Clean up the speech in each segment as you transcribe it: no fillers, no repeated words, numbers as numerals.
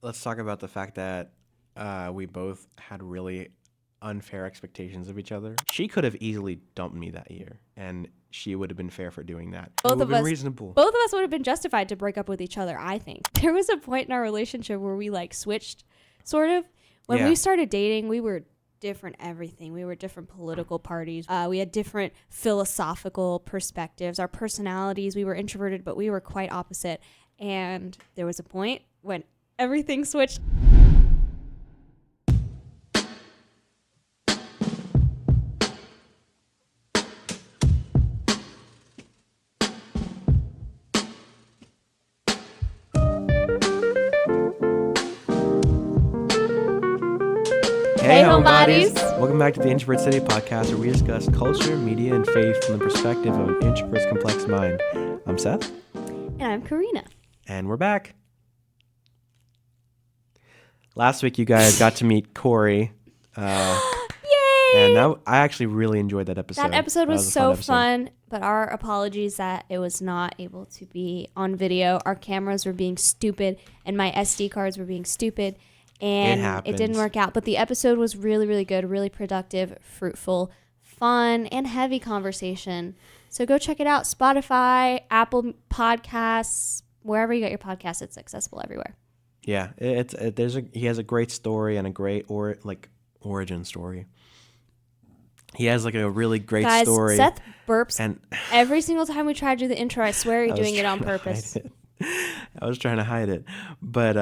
let's talk about the fact that we both had really unfair expectations of each other. She could have easily dumped me that year, and she would have been fair for doing that. Both it would of have been us, reasonable. Both of us would have been justified to break up with each other, I think. There was a point in our relationship where we like switched, sort of. When we started dating, we were different everything. We were different political parties. We had different philosophical perspectives. Our personalities, we were introverted, but we were quite opposite. And there was a point when everything switched. Hey, homebodies. Welcome back to the Introvert City podcast, where we discuss culture, media, and faith from the perspective of an introvert's complex mind. I'm Seth. And I'm Carina. And we're back. Last week, you guys got to meet Corey. Yay! And I actually really enjoyed that episode. That episode was so fun, but our apologies that it was not able to be on video. Our cameras were being stupid, and my SD cards were being stupid. And it didn't work out. But the episode was really, really good, really productive, fruitful, fun, and heavy conversation. So go check it out. Spotify, Apple Podcasts, wherever you get your podcasts, it's accessible everywhere. Yeah, he has a great story and a great origin story. He has like a really great story. Seth burps and every single time we try to do the intro. I swear you're doing it on purpose. I was trying to hide it, but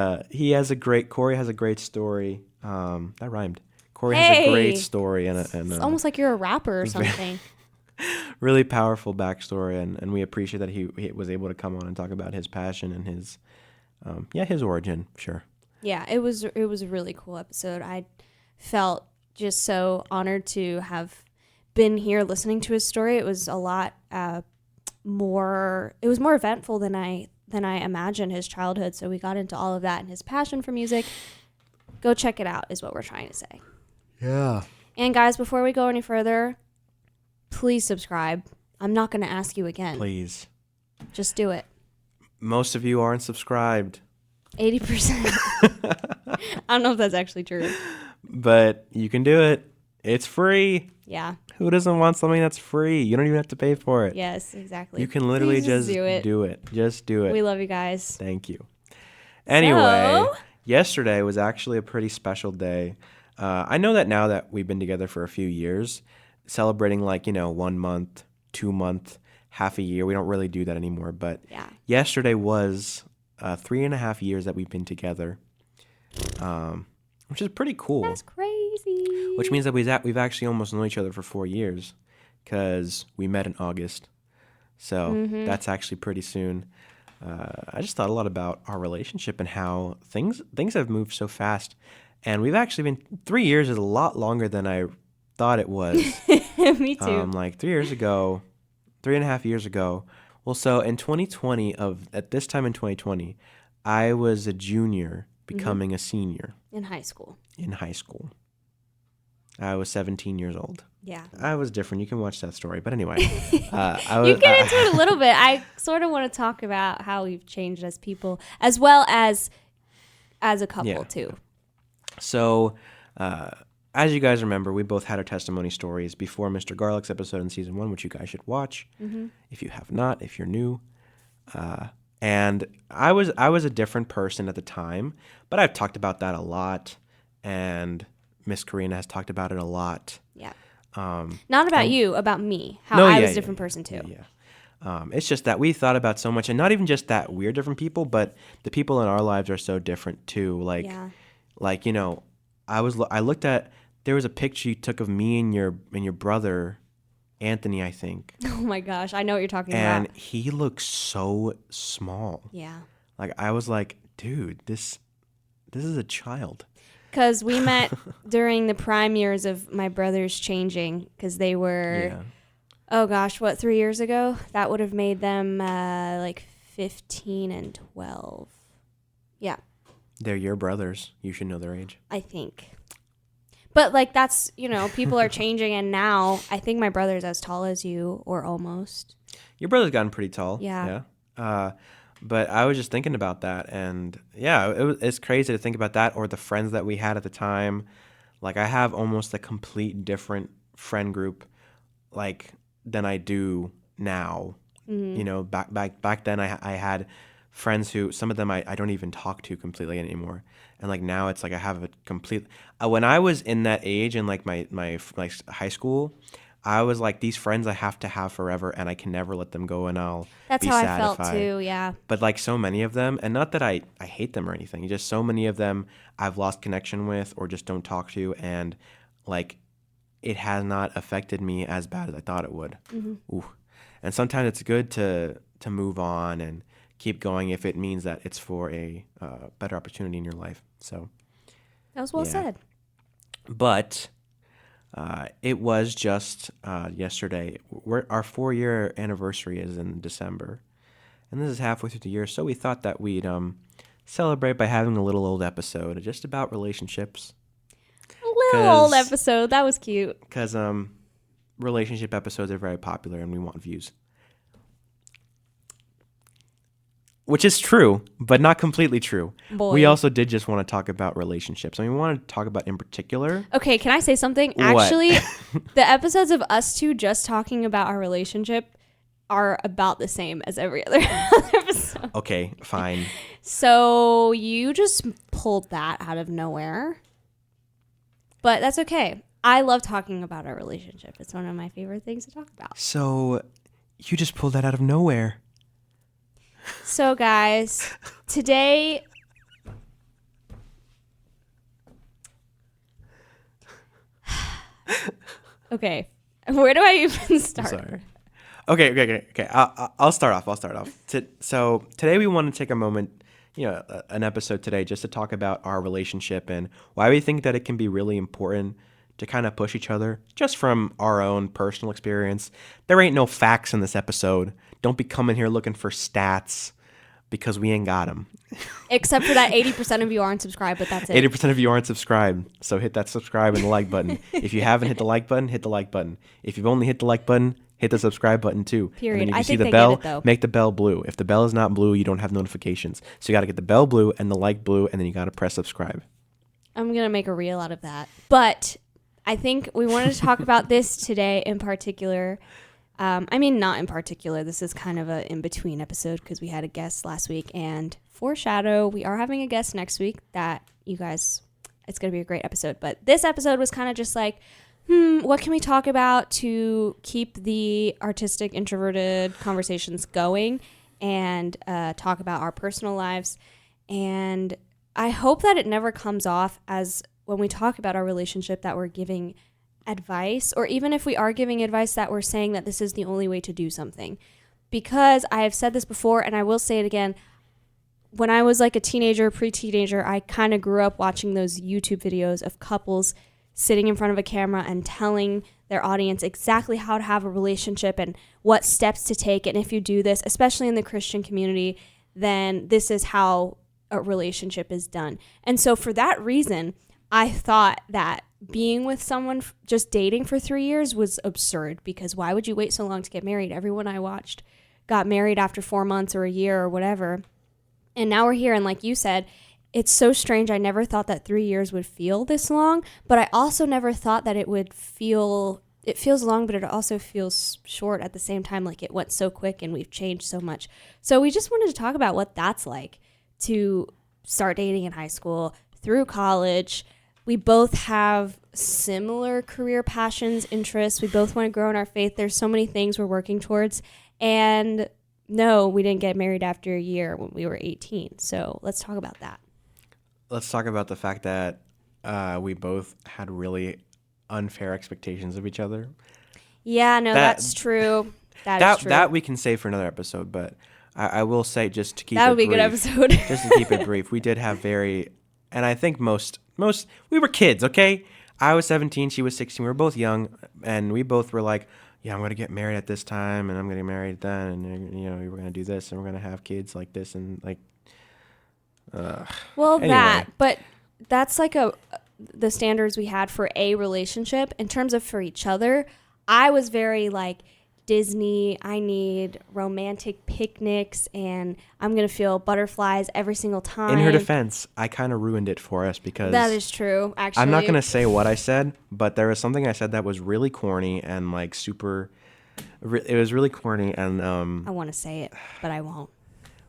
Corey has a great story. That rhymed. Corey has a great story and it's almost like you're a rapper or something. Really powerful backstory, and we appreciate that he was able to come on and talk about his passion and his origin. Sure. Yeah, it was a really cool episode. I felt just so honored to have been here listening to his story. It was a lot more. It was more eventful than I imagined his childhood. So we got into all of that and his passion for music. Go check it out is what we're trying to say. Yeah. And guys, before we go any further, please subscribe. I'm not going to ask you again. Please. Just do it. Most of you aren't subscribed. 80%. I don't know if that's actually true. But you can do it. It's free. Yeah. Who doesn't want something that's free? You don't even have to pay for it. Yes, exactly. You can literally just do it. Just do it. We love you guys. Thank you. Anyway, yesterday was actually a pretty special day. I know that now that we've been together for a few years, celebrating 1 month, 2 month, half a year, we don't really do that anymore. But yesterday was 3.5 years that we've been together, which is pretty cool. That's crazy. Which means that we've actually almost known each other for 4 years, because we met in August. So that's actually pretty soon. I just thought a lot about our relationship and how things have moved so fast. And we've actually been 3 years is a lot longer than I thought it was. Me too. 3.5 years ago. Well, so in 2020, at this time in 2020, I was a junior becoming a senior. In high school. I was 17 years old. Yeah. I was different. You can watch that story. But anyway. You get into it a little bit. I sort of want to talk about how we've changed as people, as well as a couple, too. So, as you guys remember, we both had our testimony stories before Mr. Garlick's episode in season 1, which you guys should watch if you have not, if you're new. And I was a different person at the time, but I've talked about that a lot, and Miss Carina has talked about it a lot. Yeah. Not about you, about me. How I was a different person too. Yeah. It's just that we thought about so much, and not even just that we're different people, but the people in our lives are so different too. I looked at, there was a picture you took of me and your brother, Anthony, I think. Oh my gosh, I know what you're talking about. And he looks so small. Yeah. I was like, dude, this is a child. Because we met during the prime years of my brothers changing, because they were, 3 years ago? That would have made them 15 and 12. Yeah. They're your brothers. You should know their age. I think. But that's, people are changing, and now I think my brother's as tall as you, or almost. Your brother's gotten pretty tall. Yeah. But I was just thinking about that, and yeah, it's crazy to think about that, or the friends that we had at the time. Like, I have almost a complete different friend group, like, than I do now. You know, back then I had friends who, some of them I don't even talk to completely anymore. And like now it's like I have a complete, when I was in that age in like my high school, I was like, these friends I have to have forever and I can never let them go, and I'll That's be how sad I felt if too, yeah. But like so many of them, and not that I hate them or anything, just so many of them I've lost connection with or just don't talk to, and like it has not affected me as bad as I thought it would. Ooh. And sometimes it's good to move on and keep going if it means that it's for a better opportunity in your life. So that was well said. But it was just yesterday. Our 4-year anniversary is in December, and this is halfway through the year. So we thought that we'd celebrate by having a little old episode just about relationships. A little old episode. That was cute. Because relationship episodes are very popular and we want views. Which is true, but not completely true. Boy. We also did just want to talk about relationships. I mean, we want to talk about in particular. Okay, can I say something? What? Actually, the episodes of us two just talking about our relationship are about the same as every other episode. Okay, fine. So you just pulled that out of nowhere. But that's okay. I love talking about our relationship. It's one of my favorite things to talk about. So you just pulled that out of nowhere. So guys, today... Okay. Where do I even start? Sorry. Okay. I'll start off. So today we want to take a moment, an episode today just to talk about our relationship and why we think that it can be really important to kind of push each other just from our own personal experience. There ain't no facts in this episode. Don't be coming here looking for stats because we ain't got them. Except for that 80% of you aren't subscribed, but that's it. 80% of you aren't subscribed. So hit that subscribe and the like button. If you haven't hit the like button, hit the like button. If you've only hit the like button, hit the subscribe button too. Period. And then if you I see think the they bell, get it, though. make the bell blue. If the bell is not blue, you don't have notifications. So you got to get the bell blue and the like blue, and then you got to press subscribe. I'm going to make a reel out of that. But I think we wanted to talk about this today in particular. I mean, not in particular. This is kind of an in-between episode because we had a guest last week. And foreshadow, we are having a guest next week that you guys, it's going to be a great episode. But this episode was kind of just like, what can we talk about to keep the artistic, introverted conversations going and talk about our personal lives. And I hope that it never comes off as when we talk about our relationship that we're giving advice, or even if we are giving advice that we're saying that this is the only way to do something. Because I have said this before and I will say it again, when I was like a teenager, pre-teenager, I kind of grew up watching those YouTube videos of couples sitting in front of a camera and telling their audience exactly how to have a relationship and what steps to take. And if you do this, especially in the Christian community, then this is how a relationship is done. And so for that reason, I thought that being with someone, just dating for 3 years was absurd, because why would you wait so long to get married? Everyone I watched got married after 4 months or a year or whatever. And now we're here. And like you said, it's so strange. I never thought that 3 years would feel this long, but I also never thought that it would feel, it feels long, but it also feels short at the same time. Like it went so quick and we've changed so much. So we just wanted to talk about what that's like to start dating in high school, through college. We both have similar career passions, interests. We both want to grow in our faith. There's so many things we're working towards. And no, we didn't get married after a year when we were 18. So let's talk about that. Let's talk about the fact that we both had really unfair expectations of each other. Yeah, no, that's true. That is true. That we can save for another episode, but I will say, just to keep that it would be brief, a good episode. just to keep it brief, we did have very, and I think most we were kids, okay? I was 17, she was 16. We were both young, and we both were like, yeah, I'm going to get married at this time, and I'm going to get married then, and we're going to do this, and we're going to have kids like this, and like well, anyway. But that's like the standards we had for a relationship. In terms of for each other, I was very like, Disney. I need romantic picnics, and I'm going to feel butterflies every single time. In her defense, I kind of ruined it for us because... That is true, actually. I'm not going to say what I said, but there was something I said that was really corny and like super... It was really corny and... I want to say it, but I won't.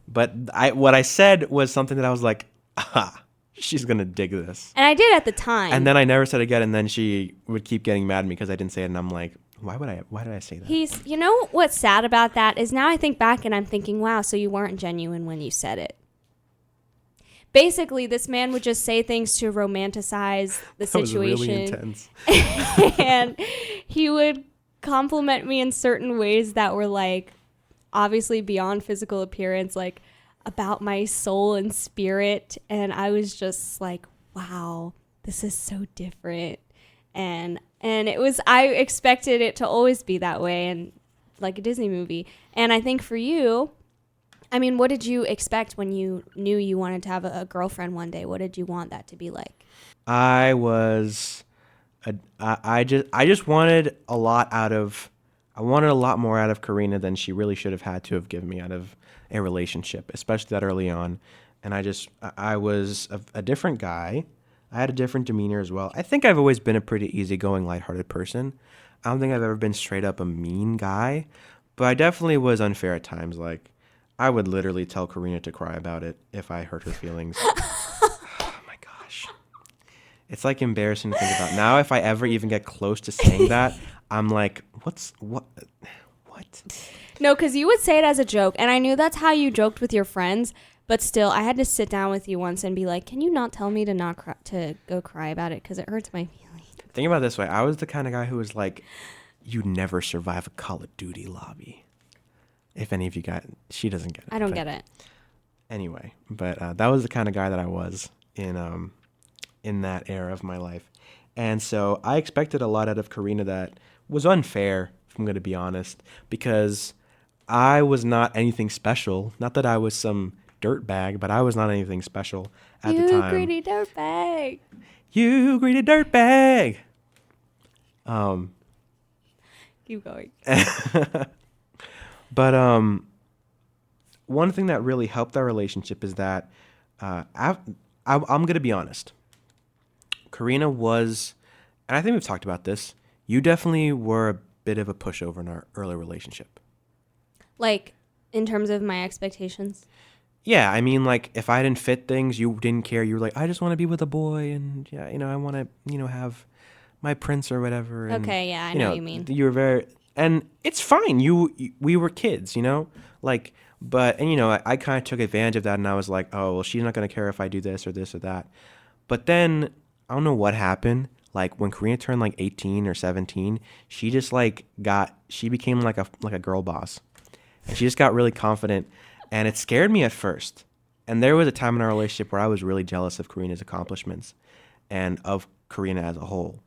But what I said was something that I was like, aha, she's going to dig this. And I did at the time. And then I never said it again, and then she would keep getting mad at me because I didn't say it, and I'm like... Why did I say that? You know what's sad about that is now I think back and I'm thinking, wow, so you weren't genuine when you said it. Basically, this man would just say things to romanticize the situation. That was really intense. And he would compliment me in certain ways that were like obviously beyond physical appearance, like about my soul and spirit. And I was just like, wow, this is so different. And I expected it to always be that way and like a Disney movie. And I think for you, I mean, what did you expect when you knew you wanted to have a girlfriend one day? What did you want that to be like? I just wanted a lot more out of Carina than she really should have had to have given me out of a relationship, especially that early on. And I was a different guy. I had a different demeanor as well. I think I've always been a pretty easygoing, lighthearted person. I don't think I've ever been straight up a mean guy, but I definitely was unfair at times. Like, I would literally tell Carina to cry about it if I hurt her feelings. Oh my gosh. It's like embarrassing to think about. Now, if I ever even get close to saying that, I'm like, what? No, because you would say it as a joke, and I knew that's how you joked with your friends. But still, I had to sit down with you once and be like, can you not tell me to not to go cry about it? Because it hurts my feelings. Think about it this way. I was the kind of guy who was like, you'd never survive a Call of Duty lobby. If any of you got... She doesn't get it. I don't get it. Anyway, but that was the kind of guy that I was in that era of my life. And so I expected a lot out of Carina that was unfair, if I'm going to be honest, because I was not anything special. Not that I was some... dirtbag, but I was not anything special at the time. You greedy dirtbag. You greedy dirtbag. Keep going. But one thing that really helped our relationship is that I'm going to be honest. Carina was, and I think we've talked about this, you definitely were a bit of a pushover in our early relationship. Like, in terms of my expectations? Yeah, I mean, like, if I didn't fit things, you didn't care. You were like, I just want to be with a boy, and, yeah, I want to, have my prince or whatever. And, okay, yeah, I know what you mean. You were very, and it's fine. We were kids, like, but, and, I kind of took advantage of that, and I was like, oh, well, she's not going to care if I do this or that. But then, I don't know what happened. Like, when Carina turned, like, 18 or 17, she just, like, she became, like, a girl boss. And she just got really confident. And it scared me at first. And there was a time in our relationship where I was really jealous of Carina's accomplishments and of Carina as a whole.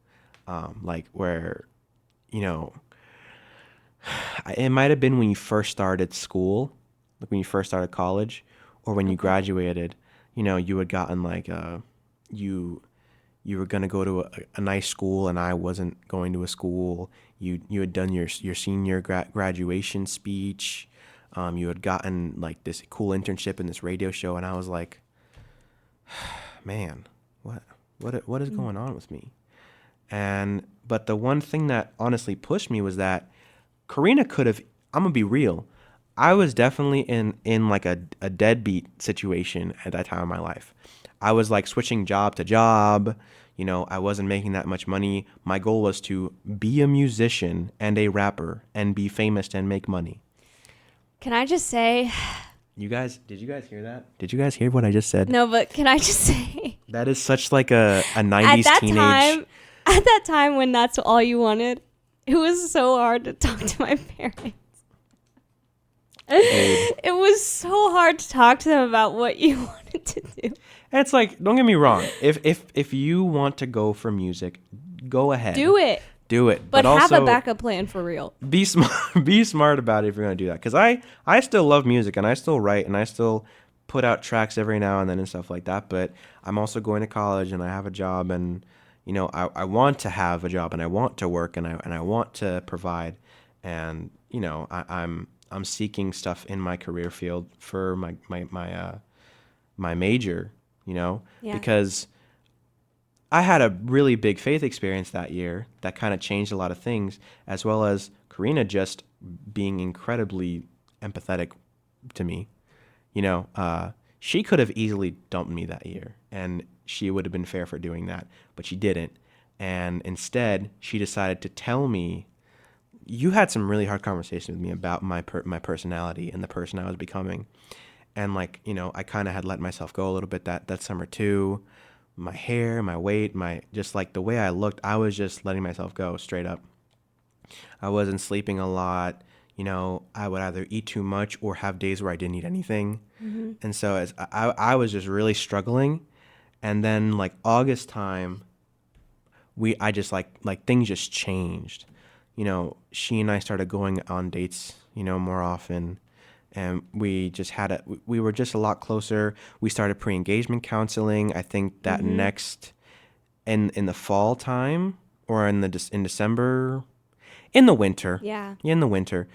Like where, it might have been when you first started school, like when you first started college, or when you graduated, you had gotten like, you were going to go to a nice school and I wasn't going to a school. You had done your senior graduation speech. You had gotten like this cool internship in this radio show, and I was like, man, what is going on with me? But the one thing that honestly pushed me was that Carina could have, I'm gonna be real, I was definitely in like a deadbeat situation at that time of my life. I was like switching job to job. I wasn't making that much money. My goal was to be a musician and a rapper and be famous and make money. Can I just say... did you guys hear that? Did you guys hear what I just said? No, but can I just say... That is such like a 90s teenage... At that time when that's all you wanted, it was so hard to talk to my parents. It was so hard to talk to them about what you wanted to do. And it's like, don't get me wrong. If you want to go for music, go ahead. Do it. Do it. But have also, a backup plan for real. Be smart about it if you're going to do that. Because I still love music, and I still write, and I still put out tracks every now and then and stuff like that. But I'm also going to college, and I have a job, and I want to have a job, and I want to work, and I want to provide. and I'm seeking stuff in my career field for my major, because I had a really big faith experience that year that kind of changed a lot of things, as well as Carina just being incredibly empathetic to me. She could have easily dumped me that year, and she would have been fair for doing that, but she didn't. And instead, she decided to tell me, you had some really hard conversation with me about my personality and the person I was becoming. And I kind of had let myself go a little bit that summer too. My hair, my weight, just the way I looked, I was just letting myself go straight up. I wasn't sleeping a lot. I would either eat too much or have days where I didn't eat anything. Mm-hmm. And so as I was just really struggling. And then August time, I just things just changed. She and I started going on dates, more often. And we were just a lot closer. We started pre-engagement counseling. I think that next in the fall time, or in December, in the winter. Yeah. In the winter.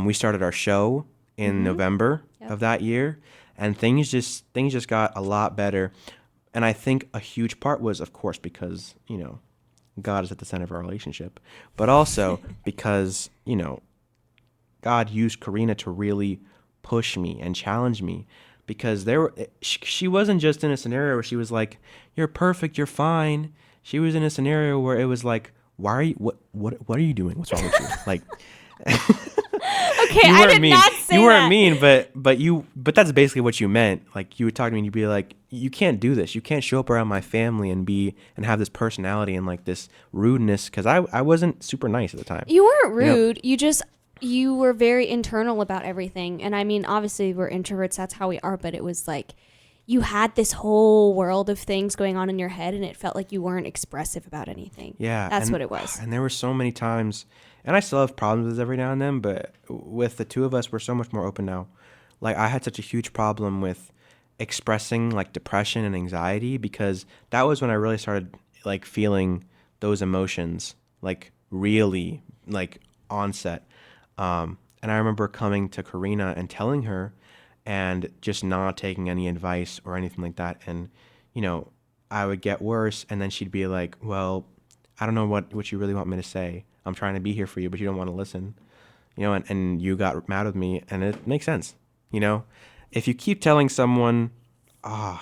We started our show in November of that year, and things just got a lot better. And I think a huge part was, of course, because, God is at the center of our relationship, but also because, God used Carina to really push me and challenge me, because she wasn't just in a scenario where she was like, "You're perfect, you're fine." She was in a scenario where it was like, "Why are you? What are you doing? What's wrong with you?" Okay, I did not say that. You weren't mean, but that's basically what you meant. You would talk to me and you'd be like, "You can't do this. You can't show up around my family and have this personality and this rudeness," because I wasn't super nice at the time. You weren't rude. You were very internal about everything. And I mean, obviously we're introverts, that's how we are, but it was you had this whole world of things going on in your head, and it felt like you weren't expressive about anything. Yeah. That's what it was. And there were so many times, and I still have problems with this every now and then, but with the two of us, we're so much more open now. I had such a huge problem with expressing depression and anxiety, because that was when I really started feeling those emotions, really onset. And I remember coming to Carina and telling her, and just not taking any advice or anything like that. And, I would get worse, and then she'd be like, "Well, I don't know what you really want me to say. I'm trying to be here for you, but you don't want to listen." And you got mad with me, and it makes sense. If you keep telling someone, I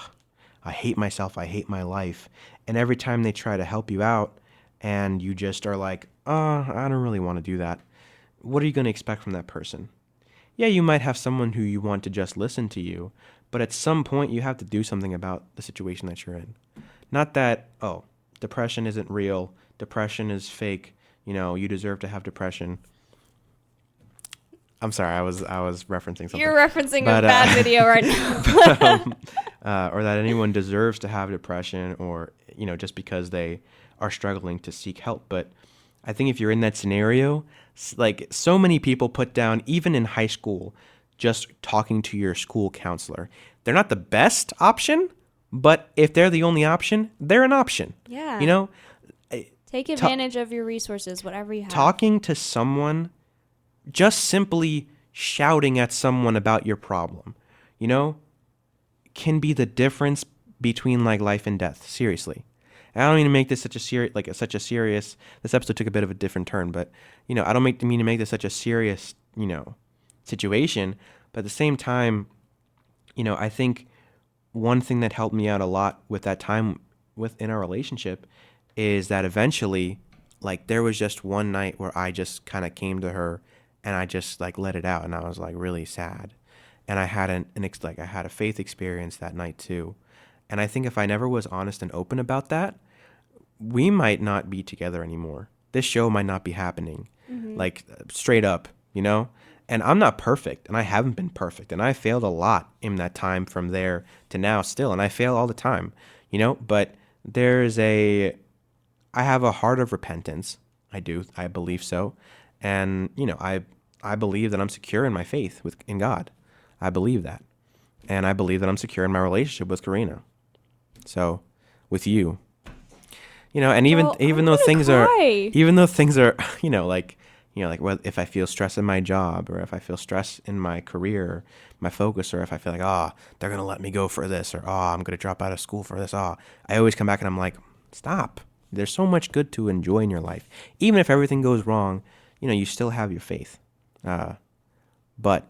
hate myself, I hate my life, and every time they try to help you out, and you just are like, I don't really want to do that, what are you going to expect from that person? Yeah, you might have someone who you want to just listen to you, but at some point you have to do something about the situation that you're in. Not that, depression isn't real, depression is fake, you deserve to have depression. I'm sorry, I was referencing something. You're referencing a bad video right now. Or that anyone deserves to have depression, or, just because they are struggling to seek help. But I think if you're in that scenario, so many people put down, even in high school, just talking to your school counselor. They're not the best option, but if they're the only option, they're an option. Yeah. Take advantage of your resources, whatever you have. Talking to someone, just simply shouting at someone about your problem, can be the difference between life and death. Seriously. I don't mean to make this such a serious. This episode took a bit of a different turn, but I don't mean to make this such a serious situation. But at the same time, I think one thing that helped me out a lot with that time within our relationship is that eventually, there was just one night where I just kind of came to her and I just let it out, and I was really sad, and I had I had a faith experience that night too. And I think if I never was honest and open about that, we might not be together anymore. This show might not be happening, straight up, And I'm not perfect, and I haven't been perfect, and I failed a lot in that time from there to now still, and I fail all the time, But I have a heart of repentance. I believe so. And, I believe that I'm secure in my faith in God. I believe that. And I believe that I'm secure in my relationship with Carina. So, with you, and even though things are, Like if I feel stress in my job, or if I feel stress in my career, my focus, or if I feel like, they're going to let me go for this, or, I'm going to drop out of school for this. I always come back and I'm like, stop. There's so much good to enjoy in your life. Even if everything goes wrong, you still have your faith. But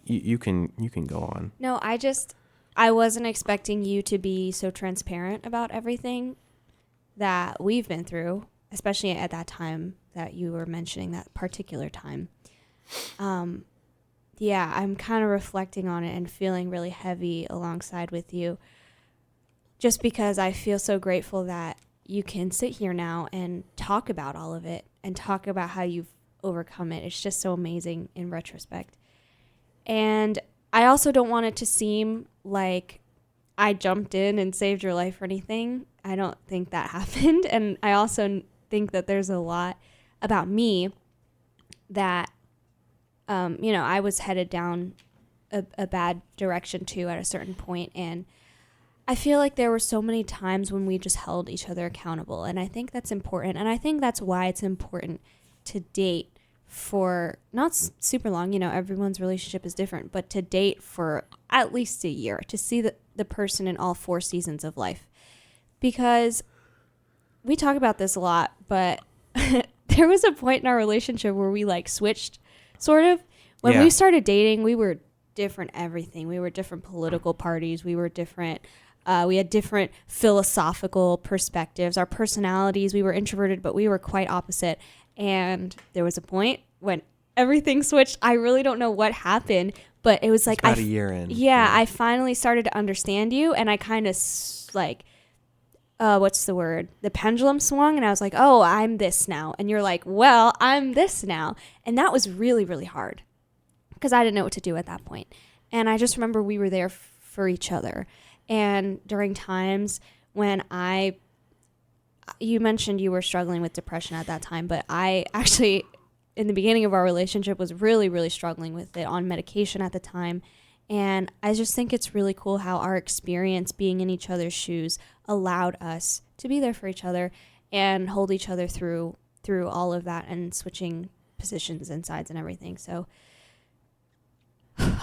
you can go on. No, I wasn't expecting you to be so transparent about everything that we've been through, especially at that time that you were mentioning, that particular time. Yeah, I'm kind of reflecting on it and feeling really heavy alongside with you, just because I feel so grateful that you can sit here now and talk about all of it and talk about how you've overcome it. It's just so amazing in retrospect. And I also don't want it to seem like I jumped in and saved your life or anything. I don't think that happened. And I also think that there's a lot about me that, I was headed down a bad direction too at a certain point. And I feel like there were so many times when we just held each other accountable. And I think that's important. And I think that's why it's important to date for not super long. Everyone's relationship is different, but to date for at least a year, to see the person in all 4 seasons of life. Because we talk about this a lot, but there was a point in our relationship where we switched, sort of. When we started dating, we were different everything. We were different political parties. We were different. We had different philosophical perspectives. Our personalities, we were introverted, but we were quite opposite. And there was a point when everything switched. I really don't know what happened, but it was like about a year in. Yeah, I finally started to understand you, and I kind of what's the word? The pendulum swung, and I was like, oh, I'm this now. And you're like, well, I'm this now. And that was really, really hard because I didn't know what to do at that point. And I just remember we were there for each other. And during times when you mentioned you were struggling with depression at that time, but I actually, in the beginning of our relationship, was really, really struggling with it, on medication at the time. And I just think it's really cool how our experience being in each other's shoes allowed us to be there for each other and hold each other through all of that and switching positions and sides and everything. So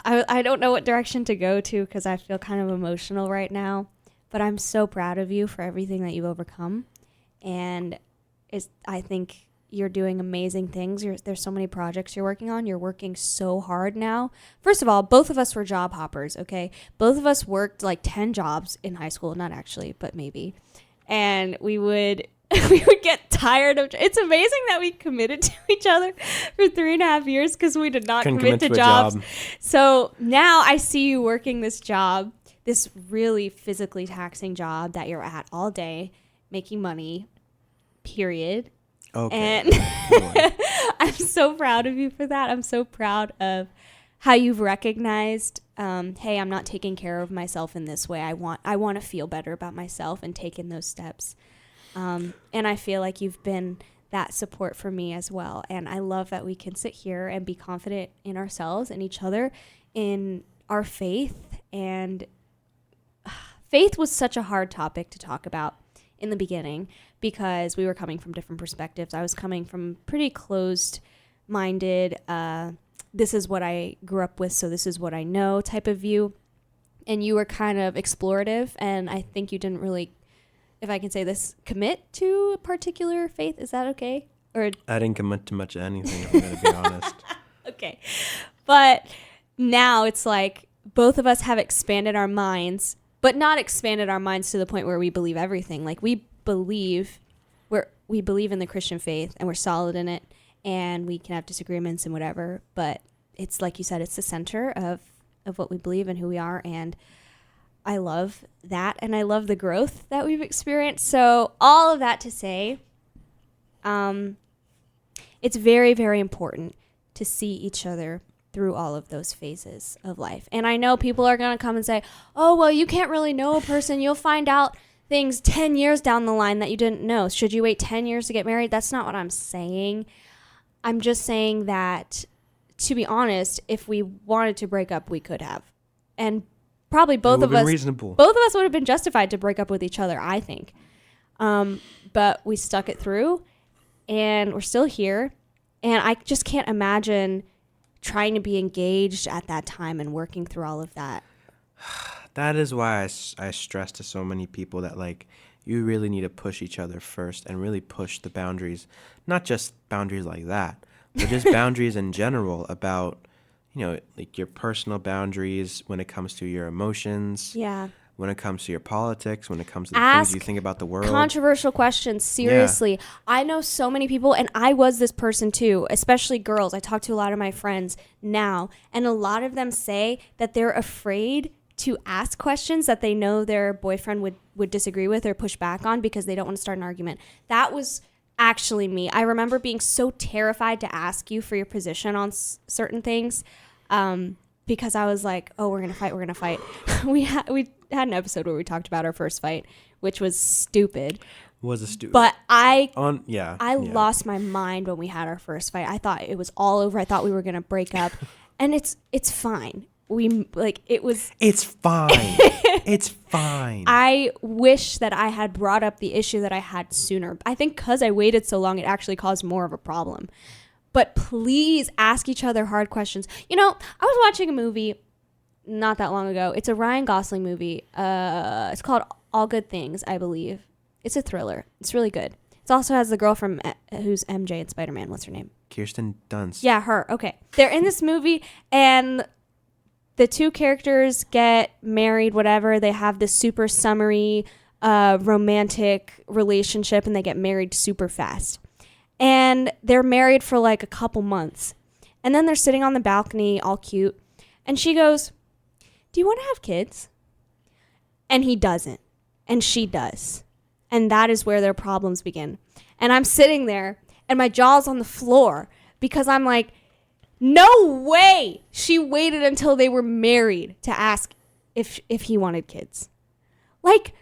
I don't know what direction to go to because I feel kind of emotional right now, but I'm so proud of you for everything that you've overcome. And I think you're doing amazing things. There's so many projects you're working on. You're working so hard now. First of all, both of us were job hoppers, okay? Both of us worked 10 jobs in high school. Not actually, but maybe. And we would get tired of... It's amazing that we committed to each other for 3.5 years because we did not commit to jobs. So now I see you working this job, this really physically taxing job that you're at all day, making money, period. Okay. And I'm so proud of you for that. I'm so proud of how you've recognized, hey, I'm not taking care of myself in this way. I want to feel better about myself and taking those steps. And I feel like you've been that support for me as well. And I love that we can sit here and be confident in ourselves and each other, in our faith. And faith was such a hard topic to talk about in the beginning because we were coming from different perspectives. I was coming from pretty closed-minded, this is what I grew up with, so this is what I know type of view. And you were kind of explorative, and I think you didn't really, if I can say this, commit to a particular faith. Is that okay? Or I didn't commit to much of anything, if I'm going to be honest. Okay. But now it's like both of us have expanded our minds, but not expanded our minds to the point where we believe everything. We believe in the Christian faith, and we're solid in it, and we can have disagreements and whatever, but it's like you said, it's the center of what we believe and who we are, and I love that, and I love the growth that we've experienced. So all of that to say, it's very, very important to see each other through all of those phases of life. And I know people are going to come and say, oh, well, you can't really know a person. You'll find out things 10 years down the line that you didn't know. Should you wait 10 years to get married? That's not what I'm saying. I'm just saying that, to be honest, if we wanted to break up, we could have. And probably both of us would have been justified to break up with each other, I think. But we stuck it through, and we're still here. And I just can't imagine trying to be engaged at that time and working through all of that. That is why I stress to so many people that, like, you really need to push each other first and really push the boundaries, not just boundaries like that, but just boundaries in general about, like your personal boundaries when it comes to your emotions. Yeah. When it comes to your politics, when it comes to the things you think about the world. Controversial questions, seriously. Yeah. I know so many people, and I was this person too, especially girls. I talk to a lot of my friends now, and a lot of them say that they're afraid to ask questions that they know their boyfriend would disagree with or push back on because they don't want to start an argument. That was actually me. I remember being so terrified to ask you for your position on certain things because I was like, oh, we're going to fight. We had an episode where we talked about our first fight, which was stupid. Was a stupid. But I lost my mind when we had our first fight. I thought it was all over. I thought we were going to break up. And it's fine. It's fine. It's fine. I wish that I had brought up the issue that I had sooner. I think because I waited so long, it actually caused more of a problem. But please ask each other hard questions. I was watching a movie not that long ago. It's a Ryan Gosling movie. It's called All Good Things, I believe. It's a thriller. It's really good. It also has the girl from who's MJ in Spider-Man. What's her name? Kirsten Dunst. Yeah, her. Okay. They're in this movie, and the two characters get married, whatever. They have this super summery, romantic relationship, and they get married super fast. And they're married for like a couple months. And then they're sitting on the balcony, all cute. And she goes, do you want to have kids? And he doesn't. And she does. And that is where their problems begin. And I'm sitting there, and my jaw's on the floor because I'm like, no way she waited until they were married to ask if he wanted kids. Like,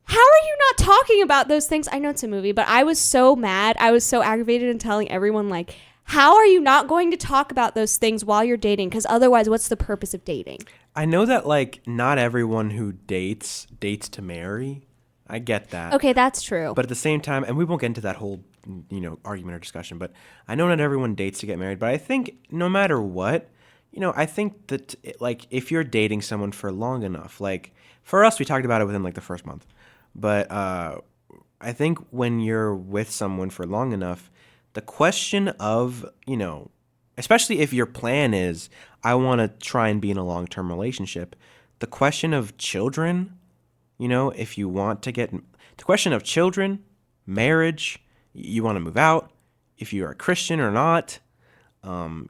how are you not talking about those things? I know it's a movie, but I was so mad. I was so aggravated and telling everyone, like, how are you not going to talk about those things while you're dating? Because otherwise, what's the purpose of dating? I know that, like, not everyone who dates to marry. I get that. Okay, that's true. But at the same time, and we won't get into that whole, argument or discussion, but I know not everyone dates to get married. But I think no matter what, I think that, like, if you're dating someone for long enough, like, for us, we talked about it within, like, the first month. But I think when you're with someone for long enough, the question of, especially if your plan is, I want to try and be in a long-term relationship, the question of children, if you want to get, the question of children, marriage, you want to move out, if you're a Christian or not,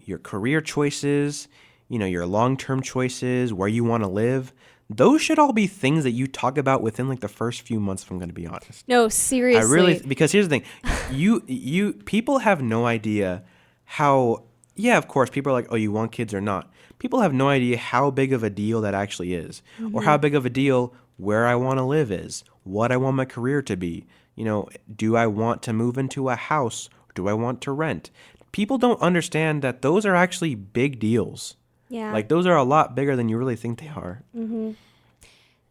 your career choices, your long-term choices, where you want to live, those should all be things that you talk about within like the first few months, if I'm going to be honest. No, seriously. Because here's the thing. People have no idea how, of course, people are like, oh, you want kids or not. People have no idea how big of a deal that actually is, or how big of a deal where I want to live is, what I want my career to be. Do I want to move into a house? Or do I want to rent? People don't understand that those are actually big deals. Yeah. Like, those are a lot bigger than you really think they are. Mm-hmm.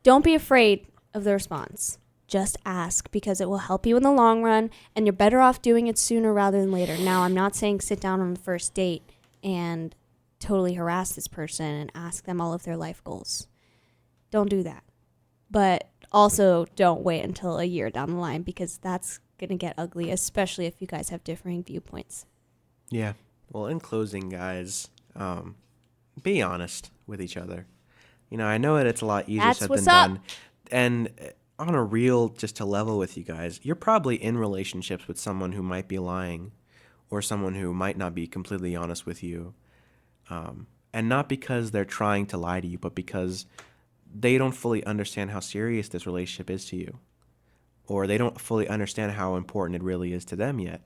Don't be afraid of the response. Just ask, because it will help you in the long run, and you're better off doing it sooner rather than later. Now, I'm not saying sit down on the first date and totally harass this person and ask them all of their life goals. Don't do that. But also don't wait until a year down the line, because that's going to get ugly, especially if you guys have differing viewpoints. Yeah. Well, in closing, guys, be honest with each other. I know that it's a lot easier said than done. And on a real, just to level with you guys, you're probably in relationships with someone who might be lying, or someone who might not be completely honest with you. And not because they're trying to lie to you, but because they don't fully understand how serious this relationship is to you, or they don't fully understand how important it really is to them yet.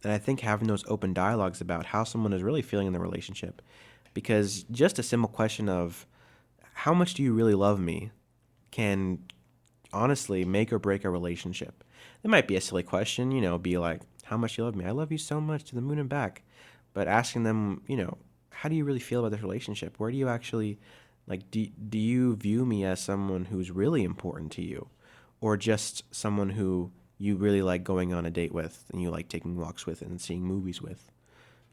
And I think having those open dialogues about how someone is really feeling in the relationship, because just a simple question of how much do you really love me can honestly make or break a relationship. It might be a silly question, be like, how much do you love me? I love you so much, to the moon and back. But asking them, how do you really feel about this relationship? Where do you actually, like, do you view me as someone who's really important to you, or just someone who you really like going on a date with, and you like taking walks with and seeing movies with,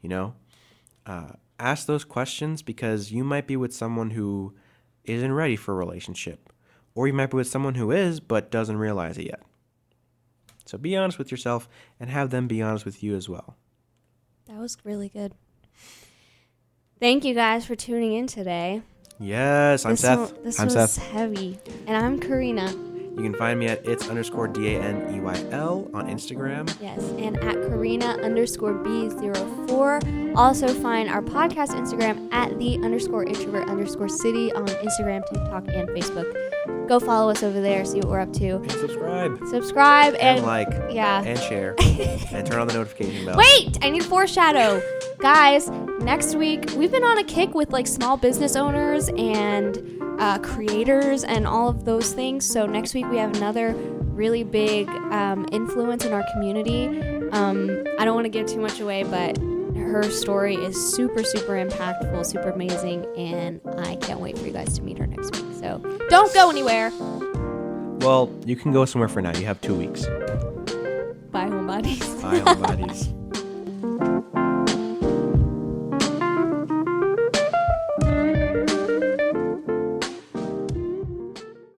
you know? Ask those questions, because you might be with someone who isn't ready for a relationship, or you might be with someone who is but doesn't realize it yet. So be honest with yourself and have them be honest with you as well. That was really good. Thank you guys for tuning in today. Yes, I'm Seth. This was heavy. And I'm Carina. You can find me at its_DANEYL on Instagram. Yes, and at Carina_B04. Also find our podcast Instagram at _introvert_city on Instagram, TikTok, and Facebook. Go follow us over there, see what we're up to. And subscribe. And like. Yeah. And share. And turn on the notification bell. Wait! I need to foreshadow. Guys, next week, we've been on a kick with like small business owners and creators and all of those things. So next week we have another really big influence in our community. I don't want to give too much away, but her story is super, super impactful, super amazing, and I can't wait for you guys to meet her next week. So don't go anywhere. Well, you can go somewhere for now. You have 2 weeks. Bye, homebodies. Bye, homebodies.